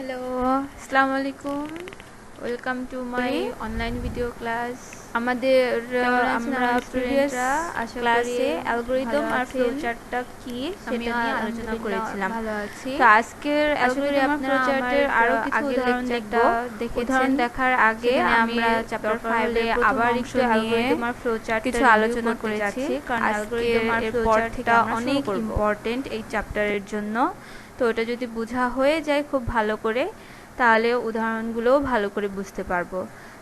Hello, আসসালামু আলাইকুম। Welcome to my online video class. আমাদের আমরা প্রিভিয়াস ক্লাসে অ্যালগরিদম আর ফ্লোচার্টটা কি সেটা নিয়ে আলোচনা করেছিলাম। ভালো আছি। তো আজকের অ্যালগরিদম আর ফ্লোচার্টের আরো কিছু উদাহরণ দেখব। উদাহরণ দেখার আগে আমরা চ্যাপ্টার 5 এ আবার একটু অ্যালগরিদম আর ফ্লোচার্ট কিছু আলোচনা করেছি, কারণ অ্যালগরিদম আর ফ্লোচার্টটা অনেক ইম্পর্টেন্ট এই চ্যাপ্টারের জন্য। তো ওটা যদি বোঝা হয়ে যায় খুব ভালো করে, তাহলে উদাহরণগুলোও ভালো করে বুঝতে পারবো।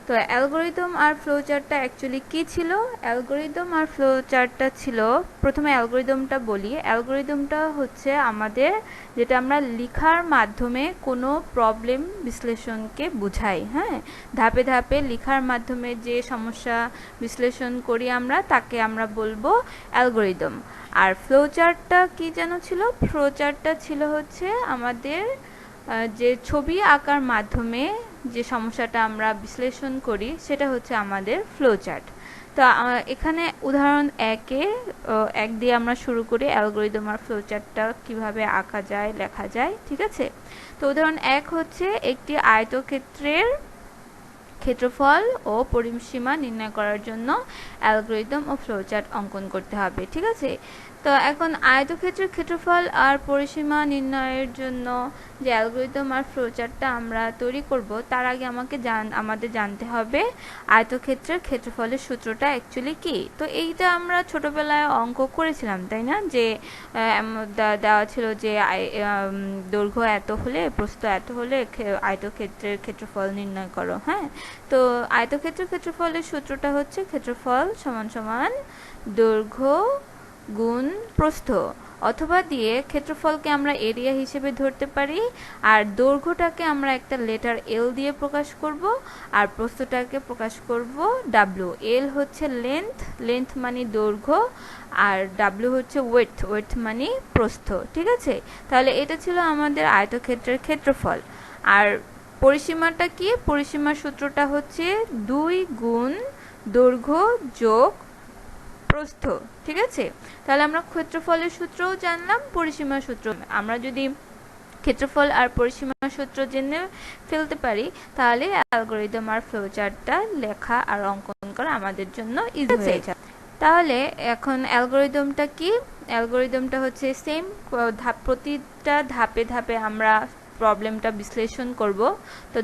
তো অ্যালগরিদম আর ফ্লোচার্টটা অ্যাকচুয়ালি কী ছিল? অ্যালগরিদম আর ফ্লোচার্টটা ছিল, প্রথমে অ্যালগরিদমটা বলি। অ্যালগরিদমটা হচ্ছে আমাদের যেটা আমরা লেখার মাধ্যমে কোনো প্রবলেম বিশ্লেষণকে বোঝাই। হ্যাঁ, ধাপে ধাপে লেখার মাধ্যমে যে সমস্যা বিশ্লেষণ করি আমরা, তাকে আমরা বলবো অ্যালগরিদম। আর ফ্লোচার্টটা কি যেন ছিল? ফ্লোচার্টটা ছিল হচ্ছে আমাদের যে ছবি আঁকার মাধ্যমে যে সমস্যাটা আমরা বিশ্লেষণ করি, সেটা হচ্ছে আমাদের ফ্লোচার্ট। তো এখানে উদাহরণ এক দিয়ে আমরা শুরু করি অ্যালগরিদম আর ফ্লোচার্টটা কিভাবে আঁকা যায়, লেখা যায়। ঠিক আছে? তো উদাহরণ 1 হচ্ছে একটি আয়তক্ষেত্রের ক্ষেত্রফল ও পরিসীমা নির্ণয় করার জন্য অ্যালগরিদম ও ফ্লোচার্ট অঙ্কন করতে হবে। ঠিক আছে? তো এখন আয়তক্ষেত্রের ক্ষেত্রফল আর পরিসীমা নির্ণয়ের জন্য যে অ্যালগরিদম আর ফ্লোচার্টটা আমরা তৈরি করব, তার আগে আমাদের জানতে হবে আয়তক্ষেত্রের ক্ষেত্রফলের সূত্রটা অ্যাকচুয়ালি কি। তো এইটা আমরা ছোটবেলায় অঙ্ক করেছিলাম, তাই না? যে দেওয়া ছিল যে দৈর্ঘ্য এত হলে প্রস্থ এত হলে আয়তক্ষেত্রের ক্ষেত্রফল নির্ণয় করো। হ্যাঁ, তো আয়তক্ষেত্রের ক্ষেত্রফলের সূত্রটা হচ্ছে ক্ষেত্রফল সমান সমান দৈর্ঘ্য গুণ প্রস্থ, অথবা দিয়ে ক্ষেত্রফলকে আমরা এরিয়া হিসেবে ধরতে পারি, আর দৈর্ঘ্যটাকে আমরা একটা লেটার এল দিয়ে প্রকাশ করব, আর প্রস্থটাকে প্রকাশ করব ডাব্লিউ। এল হচ্ছে লেন্থ মানে দৈর্ঘ্য, আর ডাব্লিউ হচ্ছে ওয়েডথ মানে প্রস্থ। ঠিক আছে? তাহলে এটা ছিল আমাদের আয়তক্ষেত্রের ক্ষেত্রফল। আর পরিসীমাটা কি? পরিসীমার সূত্রটা হচ্ছে 2 গুণ দৈর্ঘ্য যোগ প্রস্থ। ঠিক আছে? তাহলে আমরা ক্ষেত্রফলের সূত্রও জানলাম, পরিসীমার সূত্র। আমরা যদি ক্ষেত্রফল আর পরিসীমার সূত্র জেনে ফেলতে পারি, তাহলে অ্যালগরিদম আর ফ্লোচার্টটা লেখা আর অঙ্কন করা আমাদের জন্য ইজি হয়ে যায়। তাহলে এখন অ্যালগরিদমটা কি? অ্যালগরিদমটা হচ্ছে সেম, প্রতিটা ধাপে ধাপে আমরা প্রবলেমটা বিশ্লেষণ করব। তো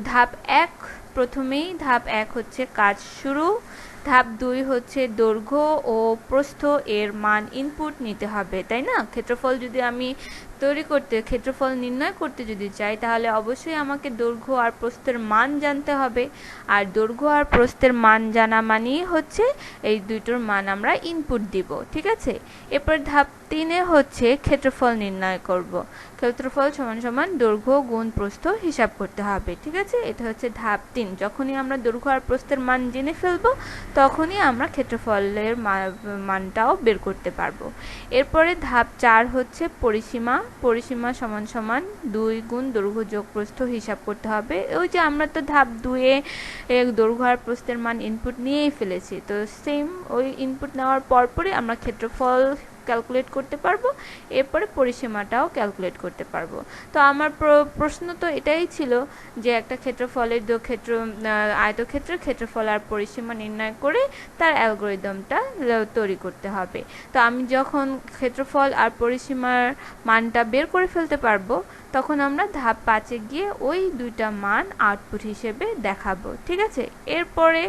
প্রথমেই ধাপ 1 হচ্ছে কাজ শুরু। ধাপ 2 হচ্ছে দৈর্ঘ্য ও প্রস্থ এর মান ইনপুট নিতে হবে, তাই না? ক্ষেত্রফল যদি আমি ক্ষেত্রফল নির্ণয় করতে যদি চাই, তাহলে অবশ্যই আমাকে দৈর্ঘ্য আর প্রস্থের মান জানতে হবে। আর দৈর্ঘ্য আর প্রস্থের মান জানা মানেই হচ্ছে এই দুটোর মান আমরা ইনপুট দিব। ঠিক আছে? এরপর ধাপ 3 হচ্ছে ক্ষেত্রফল নির্ণয় করব। ক্ষেত্রফল সমান সমান দৈর্ঘ্য গুণ প্রস্থ হিসাব করতে হবে। ঠিক আছে? এটা হচ্ছে ধাপ 3। যখনই আমরা দৈর্ঘ্য আর প্রস্থের মান জেনে ফেলবো, তখনই আমরা ক্ষেত্রফলের মানটাও বের করতে পারবো। এরপরে ধাপ 4 হচ্ছে পরিসীমা সমান সমান 2 গুণ দৈর্ঘ্য যোগ প্রস্থ হিসাব করতে হবে। ওই যে আমরা তো ধাপ 2 এ দৈর্ঘ্য আর প্রস্থের মান ইনপুট নিয়েই ফেলেছি, তো সেম ওই ইনপুট নেওয়ার পরপরই আমরা ক্ষেত্রফল ক্যালকুলেট করতে পারবো, এরপরে পরিসীমাটাও ক্যালকুলেট করতে পারবো। তো আমার প্রশ্ন তো এটাই ছিল যে একটা ক্ষেত্রফলের আয়তক্ষেত্রের ক্ষেত্রফল আর পরিসীমা নির্ণয় করে তার অ্যালগরিদমটা তৈরি করতে হবে। তো আমি যখন ক্ষেত্রফল আর পরিসীমার মানটা বের করে ফেলতে পারবো, তখন আমরা ধাপ 5 গিয়ে ওই দুইটা মান আউটপুট হিসেবে দেখাবো। ঠিক আছে? এরপরে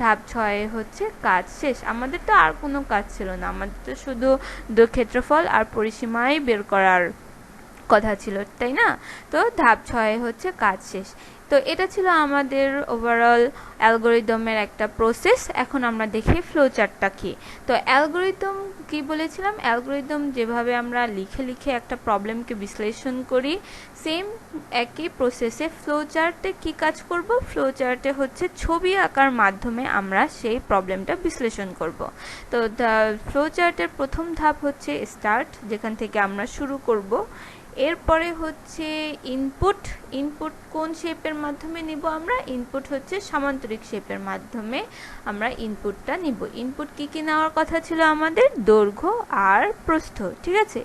ধাপ 6 হচ্ছে কাজ শেষ। আমাদের তো আর কোনো কাজ ছিল না, আমাদের তো শুধু ক্ষেত্রফল আর পরিসীমাই বের করার কথা ছিল, তাই না? তো ধাপ 6 হচ্ছে কাজ শেষ। তো এটা ছিল আমাদের ওভারঅল অ্যালগরিদমের একটা প্রসেস। এখন আমরা দেখি ফ্লোচার্টটা কি। তো অ্যালগরিদম কি বলেছিলাম? অ্যালগরিদম যেভাবে আমরা লিখে একটা প্রবলেমকে বিশ্লেষণ করি, সেম একই প্রসেসে ফ্লোচার্টে কি কাজ করব? ফ্লোচার্টে হচ্ছে ছবি আঁকার মাধ্যমে আমরা সেই প্রবলেমটা বিশ্লেষণ করব। তো ফ্লোচার্টের প্রথম ধাপ হচ্ছে স্টার্ট, যেখান থেকে আমরা শুরু করব। এরপরে হচ্ছে ইনপুট। ইনপুট কোন শেপের মাধ্যমে নিব আমরা? ইনপুট হচ্ছে সামান্তরিক শেপের মাধ্যমে আমরা ইনপুটটা নিব। ইনপুট কি কি নেওয়ার কথা ছিল আমাদের? দৈর্ঘ্য আর প্রস্থ, ঠিক আছে।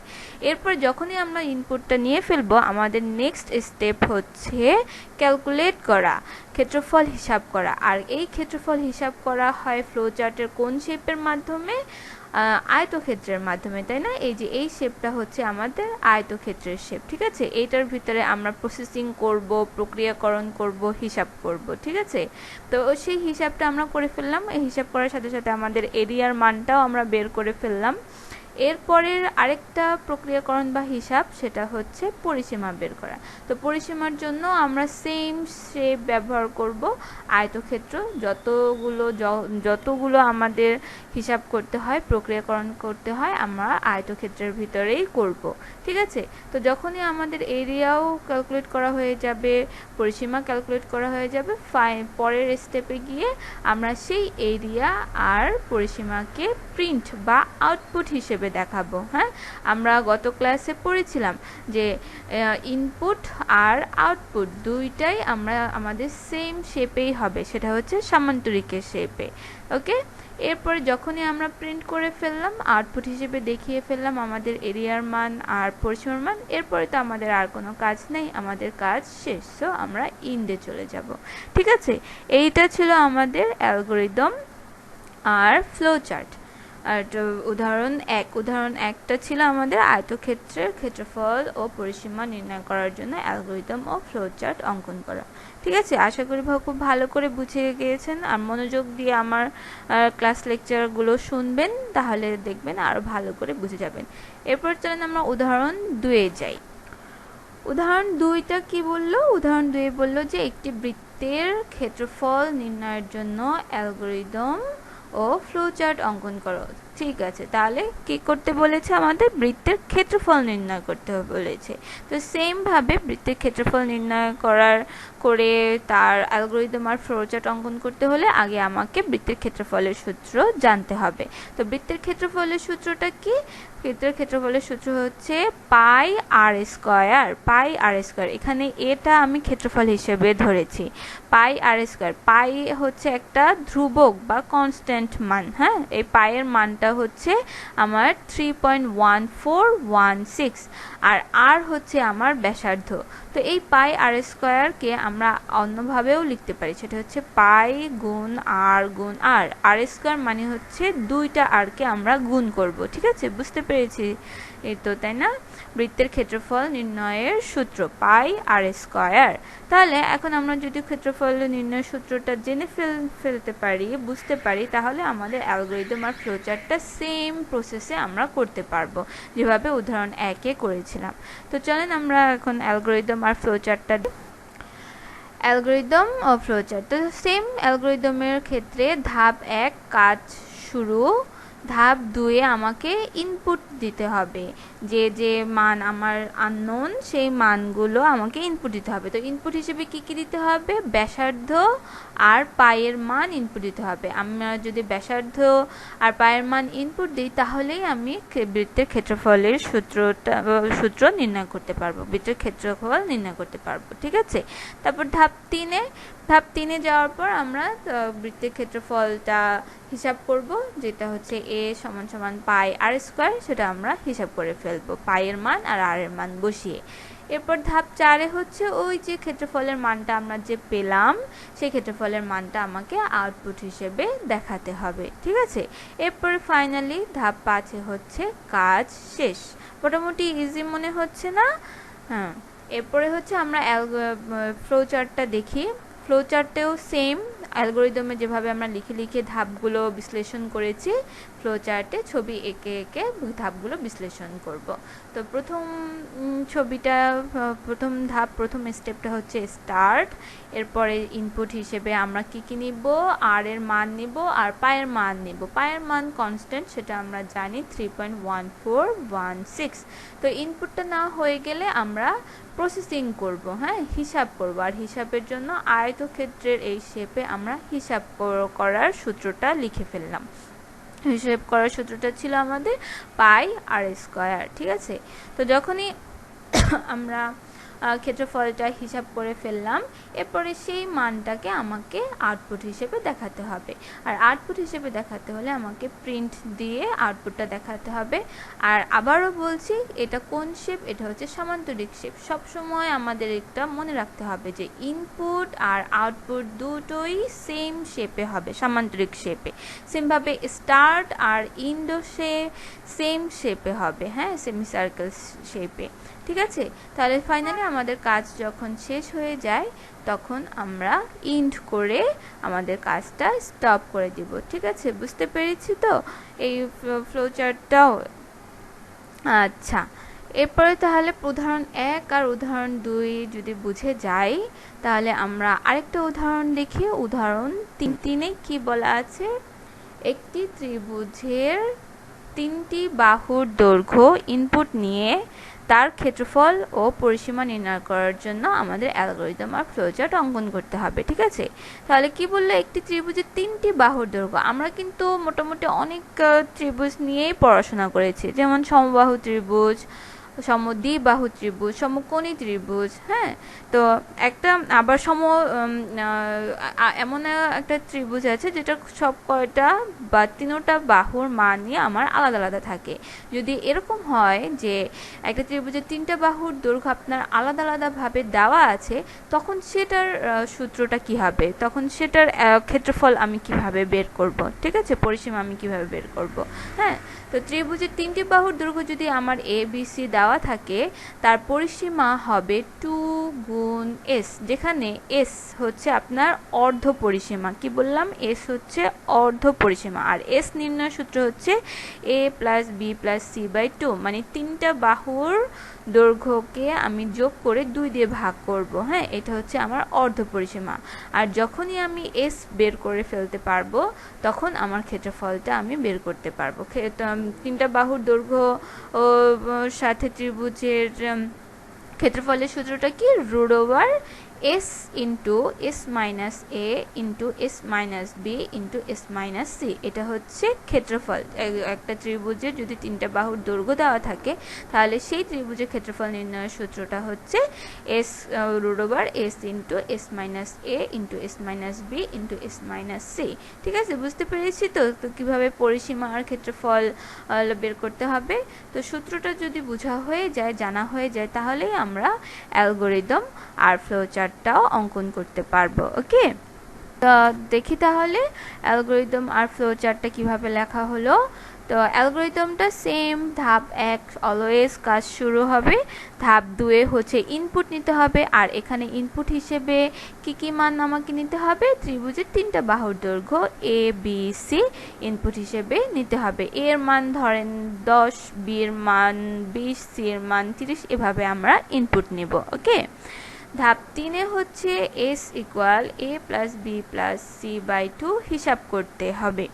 এরপর যখনই আমরা ইনপুটটা নিয়ে ফেলবো, আমাদের নেক্সট স্টেপ হচ্ছে ক্যালকুলেট করা, ক্ষেত্রফল হিসাব করা। আর এই ক্ষেত্রফল হিসাব করা হয় ফ্লোচার্টের কোন শেপের মাধ্যমে? আয়তক্ষেত্রের মাধ্যমে, তাই না? এই যে এই শেপটা হচ্ছে আমাদের আয়তক্ষেত্রের শেপ, ঠিক আছে। এইটার ভিতরে আমরা প্রসেসিং করব, প্রক্রিয়াকরণ করব, হিসাব করব, ঠিক আছে। তো সেই হিসাবটা আমরা করে ফেললাম। এই হিসাব করার সাথে সাথে আমাদের এরিয়ার মানটাও আমরা বের করে ফেললাম। এরপরের আরেকটা প্রক্রিয়াকরণ বা হিসাব, সেটা হচ্ছে পরিসীমা বের করা। তো পরিসীমার জন্য আমরা সেম শেপ ব্যবহার করব। আয়তক্ষেত্র যতগুলো আমাদের হিসাব করতে হয়, প্রক্রিয়াকরণ করতে হয়, আমরা আয়তক্ষেত্রের ভিতরেই করব, ঠিক আছে। তো যখনই আমাদের এরিয়াও ক্যালকুলেট করা হয়ে যাবে, পরিসীমা ক্যালকুলেট করা হয়ে যাবে, পরের স্টেপে গিয়ে আমরা সেই এরিয়া আর পরিসীমাকে প্রিন্ট বা আউটপুট হিসেবে দেখাবো। হ্যাঁ, আমরা গত ক্লাসে পড়েছিলাম যে ইনপুট আর আউটপুট দুইটাই আমাদের সেম শেপেই হবে, সেটা হচ্ছে সামান্তরিকের শেপে। ওকে, এরপরে যখনই আমরা প্রিন্ট করে ফেললাম, আউটপুট হিসেবে দেখিয়ে ফেললাম আমাদের এরিয়ার মান আর পরিসীমার মান, এরপরে তো আমাদের আর কোনো কাজ নেই, আমাদের কাজ শেষ। সো আমরা ইন্ডে চলে যাব, ঠিক আছে। এইটা ছিল আমাদের অ্যালগরিদম আর ফ্লোচার্ট। আর উদাহরণ একটা ছিল আমাদের আয়তক্ষেত্রের ক্ষেত্রফল ও পরিসীমা নির্ণয় করার জন্য অ্যালগরিদম ও ফ্লোচার্ট অঙ্কন করা, ঠিক আছে। আশা করি খুব ভালো করে বুঝে গিয়েছেন। আর মনোযোগ দিয়ে আমার ক্লাস লেকচারগুলো শুনবেন, তাহলে দেখবেন আরও ভালো করে বুঝে যাবেন। এরপর চলেন আমরা উদাহরণ 2-এ যাই। উদাহরণ 2টা কি বললো? উদাহরণ 2 বললো যে একটি বৃত্তের ক্ষেত্রফল নির্ণয়ের জন্য অ্যালগরিদম ও ফ্লোচার্ট অঙ্কন করো। ঠিক আছে, তাহলে কি করতে বলেছে? আমাদের বৃত্তের ক্ষেত্রফল নির্ণয় করতে বলেছে। তো সেম ভাবে বৃত্তের ক্ষেত্রফল নির্ণয় করে তার অ্যালগরিদম আর ফ্লোচার্ট অঙ্কন করতে হলে আগে আমাকে বৃত্তের ক্ষেত্রফলের সূত্র জানতে হবে। তো বৃত্তের ক্ষেত্রফলের সূত্রটা কি? বৃত্তের ক্ষেত্রফলের সূত্র হচ্ছে পাই আর স্কয়ার। পাই আর স্কয়ার, এখানে এটা আমি ক্ষেত্রফল হিসেবে ধরেছি। পাই আর স্কয়ার, পাই হচ্ছে একটা ধ্রুবক বা কনস্ট্যান্ট মান। হ্যাঁ, এই পাইয়ের মানটা হচ্ছে আমার 3.1416 আর আর হচ্ছে আমার ব্যাসার্ধ। তো এই পাই আর স্কয়ারকে আমরা অন্যভাবেও লিখতে পারি, সেটা হচ্ছে পাই গুণ আর গুণ আর। আর স্কয়ার মানে হচ্ছে দুইটা আরকে আমরা গুণ করব, ঠিক আছে। বুঝতে পেরেছি এই তো, তাই না? বৃত্তের ক্ষেত্রফল নির্ণয়ের সূত্র পাই আর স্কয়ার। তাহলে এখন আমরা যদি ক্ষেত্রফল নির্ণয়ের সূত্রটা জেনে ফেলতে পারি, বুঝতে পারি, তাহলে আমাদের অ্যালগরিদম আর ফ্লোচার্টটা সেম প্রসেসে আমরা করতে পারবো, যেভাবে উদাহরণ 1-এ করেছিলাম। তো চলেন আমরা এখন অ্যালগরিদম আর ফ্লোচার্টটা। অ্যালগরিদম ও ফ্লোচার্ট, তো সেম অ্যালগরিদমের ক্ষেত্রে ধাপ 1 কাজ শুরু, ধাপ 2-এ আমাকে ইনপুট দিতে হবে। যে মান আমার আননোন, সেই মানগুলো আমাকে ইনপুট দিতে হবে। তো ইনপুট হিসেবে কি কি দিতে হবে? ব্যাসার্ধ আর পায়ের মান ইনপুট দিতে হবে। আমরা যদি ব্যাসার্ধ আর পায়ের মান ইনপুট দিই, তাহলেই আমি বৃত্তের ক্ষেত্রফলের সূত্র নির্ণয় করতে পারবো, বৃত্তের ক্ষেত্রফল নির্ণয় করতে পারবো, ঠিক আছে। তারপর ধাপ 3-এ যাওয়ার পর আমরা বৃত্তের ক্ষেত্রফলটা হিসাব করব, যেটা হচ্ছে a = পাই আর স্কয়ার, সেটা আমরা হিসাব করে ফেলবো পাইয়ের মান আর আর এর মান বসিয়ে। এরপর ধাপ 4-এ হচ্ছে ওই যে ক্ষেত্রফলের মানটা আমরা যে পেলাম, সেই ক্ষেত্রফলের মানটা আমাকে আউটপুট হিসেবে দেখাতে হবে, ঠিক আছে। এরপর ফাইনালি ধাপ 5-এ হচ্ছে কাজ শেষ। মোটামুটি ইজি মনে হচ্ছে না? হ্যাঁ, এরপরে হচ্ছে আমরা ফ্লোচার্টটা দেখি। ফ্লোচার্টেও সেম অ্যালগরিদমে যেভাবে আমরা লিখে ধাপগুলো বিশ্লেষণ করেছি, ফ্লোচার্টে ছবি এঁকে ধাপগুলো বিশ্লেষণ করব। তো প্রথম স্টেপটা হচ্ছে স্টার্ট। এরপরে ইনপুট হিসেবে আমরা কি নিব? আর এর মান নিব আর পায়ের মান নিব। পায়ের মান কনস্ট্যান্ট, সেটা আমরা জানি 3.1416। তো ইনপুটটা না হয়ে গেলে আমরা প্রসেসিং করব, হ্যাঁ, হিসাব করব। আর হিসাবের জন্য আয়তক্ষেত্রের এই শেপে আমরা হিসাব করার সূত্রটা লিখে ফেললাম। হিসাব করার সূত্রটা ছিল আমাদের পাই আর স্কয়ার, ঠিক আছে। তো যখনই আমরা ক্ষেত্রফলটা হিসাব করে ফেললাম। এরপরে সেই মানটাকে আমাকে আউটপুট হিসেবে দেখাতে হবে, আর আউটপুট হিসেবে দেখাতে হলে আমাকে প্রিন্ট দিয়ে আউটপুটটা দেখাতে হবে। আর আবারও বলছি, এটা কোন শেপ? এটা হচ্ছে সামান্তরিক শেপ। সবসময় আমাদের একটা মনে রাখতে হবে যে ইনপুট আর আউটপুট দুটোই সেম শেপে হবে, সামান্তরিক শেপে। সেমভাবে স্টার্ট আর ইন্ডো সেম শেপে হবে, হ্যাঁ, সেমি সার্কেল শেপে। ঠিক আছে, তাহলে ফাইনালি আমাদের কাজ যখন শেষ হয়ে যায় তখন আমরা ইন্ড করে আমাদের কাজটা স্টপ করে দিব। ঠিক আছে, বুঝতে পেরেছি তো এই ফ্লোচার্টটাও? আচ্ছা, এরপরে তাহলে উদাহরণ 1 আর উদাহরণ 2 যদি বুঝে যাই, তাহলে আমরা আরেকটা উদাহরণ দেখি। উদাহরণ 3 কি বলা আছে? একটি ত্রিভুজের 3টি বাহুর দৈর্ঘ্য ইনপুট নিয়ে তার ক্ষেত্রফল ও পরিসীমা নির্ণয় করার জন্য আমাদের অ্যালগরিদম আর ফ্লোচার্ট অঙ্কন করতে হবে। ঠিক আছে, তাহলে কি বললো? একটি ত্রিভুজের 3টি বাহুর দৈর্ঘ্য। আমরা কিন্তু মোটামুটি অনেক ত্রিভুজ নিয়েই পড়াশোনা করেছি, যেমন সমবাহু ত্রিভুজ, সমদ্বিবাহু ত্রিভুজ, সমকোণী ত্রিভুজ। হ্যাঁ, তো একটা আবার এমন একটা ত্রিভুজ আছে যেটা সব কয়টা বা 3টা বাহুর মান নিয়ে আমার আলাদা আলাদা থাকে। যদি এরকম হয় যে একটা ত্রিভুজের 3টা বাহুর দৈর্ঘ্য আপনার আলাদা আলাদাভাবে দেওয়া আছে, তখন সেটার সূত্রটা কি হবে? তখন সেটার ক্ষেত্রফল আমি কিভাবে বের করব? ঠিক আছে, পরিসীমা আমি কিভাবে বের করব? হ্যাঁ, তো ত্রিভুজের 3টি বাহুর দৈর্ঘ্য যদি আমার ABC দেওয়া থাকে, তার পরিসীমা হবে 2 গুণ S, যেখানে S হচ্ছে আপনার অর্ধ পরিসীমা। কি বললাম? S হচ্ছে অর্ধ পরিসীমা। আর S নির্ণয়ের সূত্র হচ্ছে A + B + C/2, মানে 3টা বাহুর দৈর্ঘ্যকে আমি যোগ করে 2 দিয়ে ভাগ করব। হ্যাঁ, এটা হচ্ছে আমার অর্ধ পরিসীমা। আর যখনই আমি S বের করে ফেলতে পারবো, তখন আমার ক্ষেত্রফলটা আমি বের করতে পারবো। 3টা বাহুর দৈর্ঘ্য সাথে ত্রিভুজের ক্ষেত্রফলের সূত্রটা কি? √S into S minus A into S minus B into S minus C। এটা হচ্ছে ক্ষেত্রফল। একটা ত্রিভুজের যদি 3টা বাহুর দৈর্ঘ্য দেওয়া থাকে, তাহলে সেই ত্রিভুজের ক্ষেত্রফল নির্ণয়ের সূত্রটা হচ্ছে √S into S minus A into S minus B into S minus C। ঠিক আছে, বুঝতে পেরেছি তো কিভাবে পরিসীমা আর ক্ষেত্রফল বের করতে হবে? তো সূত্রটা যদি বোঝা হয়ে যায়, জানা হয়ে যায়, তাহলেই আমরা অ্যালগরিদম আর ফ্লোচার্টটাও অঙ্কন করতে পারবো। ওকে, তো দেখি তাহলে অ্যালগরিদম আর ফ্লোচার্টটা কিভাবে লেখা হলো। তো অ্যালগরিদমটা সেম। ধাপ 1 অলওয়েজ কাজ শুরু হবে। ধাপ 2 হচ্ছে ইনপুট নিতে হবে, আর এখানে ইনপুট হিসেবে কি মান আমাকে নিতে হবে? ত্রিভুজের 3টা বাহুর দৈর্ঘ্য ABC ইনপুট হিসেবে নিতে হবে। এর মান ধরেন 10, B এর মান 20, C এর মান 30, এভাবে আমরা ইনপুট নেব। ওকে, ধাপ 3 হচ্ছে S = A + B + C/2 হিসাব করতে হবে।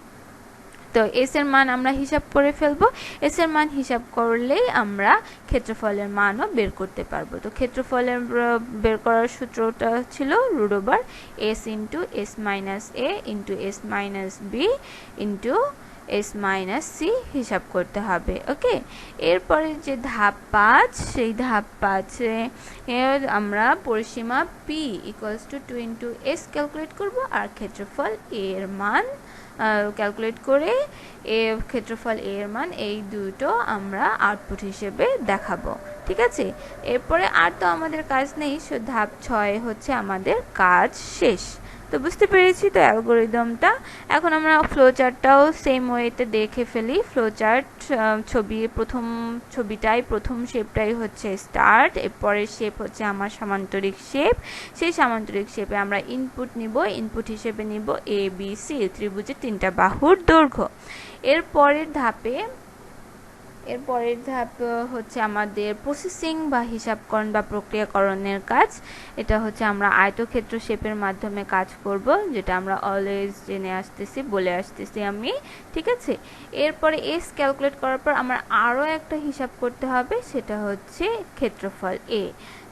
তো S এর মান আমরা হিসাব করে ফেলবো। S এর মান হিসাব করলেই আমরা ক্ষেত্রফলের মানও বের করতে পারবো। তো ক্ষেত্রফলের বের করার সূত্রটা ছিল √S into S minus A into S minus B into S minus C হিসাব করতে হবে। ওকে, এরপরে যে ধাপ 5, সেই ধাপ 5-এ আমরা পরিসীমা P = 2 ইন্টু S ক্যালকুলেট করব, আর ক্ষেত্রফল A এর মান ক্যালকুলেট করে ক্ষেত্রফল A এর মান, এই দুটো আমরা আউটপুট হিসেবে দেখাবো। ঠিক আছে, এরপরে আর তো আমাদের কাজ নেই। ধাপ 6 হচ্ছে আমাদের কাজ শেষ। তো বুঝতে পেরেছি তো অ্যালগরিদমটা। এখন আমরা ফ্লোচার্টটাও সেম ওয়েতে দেখে ফেলি। ফ্লোচার্ট প্রথম ছবিটাই, প্রথম শেপটাই হচ্ছে স্টার্ট। এরপরের শেপ হচ্ছে আমার সামান্তরিক শেপ। সেই সামান্তরিক শেপে আমরা ইনপুট নিব। ইনপুট হিসেবে নিব ABC, ত্রিভুজের 3টা বাহুর দৈর্ঘ্য। এরপরের ধাপ হচ্ছে আমাদের প্রসেসিং বা হিসাবকরণ বা প্রক্রিয়াকরণের কাজ। এটা হচ্ছে আমরা আয়তক্ষেত্র শেপের মাধ্যমে কাজ করব, যেটা আমরা অলওয়েজ জেনে আসতেছি, বলে আসতেছি আমি। ঠিক আছে, এরপরে S ক্যালকুলেট করার পর আমার আরও একটা হিসাব করতে হবে, সেটা হচ্ছে ক্ষেত্রফল A।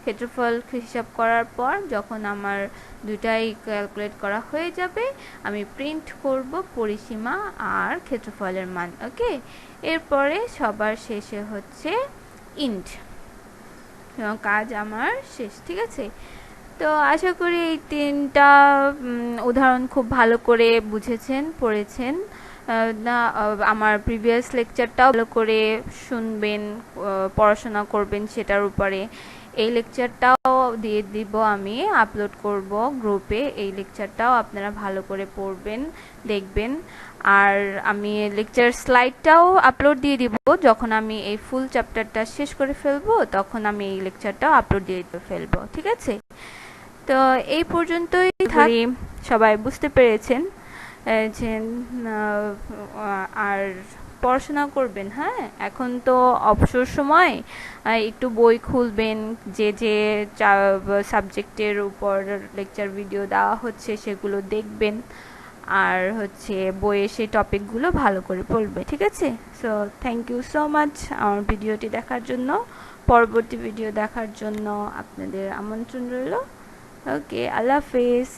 ক্ষেত্রফল হিসাব করার পর যখন আমার দুটাই ক্যালকুলেট করা হয়ে যাবে, আমি প্রিন্ট করব পরিসীমা আর ক্ষেত্রফলের মান। ওকে, এরপরে সবার শেষে হচ্ছে ইন্ট। কাজ আমার শেষ। ঠিক আছে, তো আশা করি এই 3টা উদাহরণ খুব ভালো করে বুঝেছেন, পড়েছেন না। আমার প্রিভিয়াস লেকচারটাও ভালো করে শুনবেন, পড়াশোনা করবেন সেটার উপরে। এই লেকচারটাও দিয়ে দিব, আমি আপলোড করব গ্রুপে। এই লেকচারটাও আপনারা ভালো করে পড়বেন, দেখবেন। আর আমি লেকচার স্লাইডটাও আপলোড দিয়ে দিব। যখন আমি এই ফুল চ্যাপ্টারটা শেষ করে ফেলবো তখন আমি এই লেকচারটাও আপলোড দিয়ে ফেলবো। ঠিক আছে, তো এই পর্যন্তই থাকি। সবাই বুঝতে পেরেছেন যে আর পড়াশোনা করবেন। হ্যাঁ, এখন তো অবসর সময়, একটু বই খুলবেন, যে যে সাবজেক্টের উপর লেকচার ভিডিও দেওয়া হচ্ছে সেগুলো দেখবেন, আর বইয়ে সেই টপিকগুলো ভালো করে পড়বে। ঠিক আছে, so thank you so much আমার ভিডিওটি দেখার জন্য। পরবর্তী ভিডিও দেখার জন্য আপনাদের আমন্ত্রণ রইল। ওকে, আল্লাহ হাফেজ।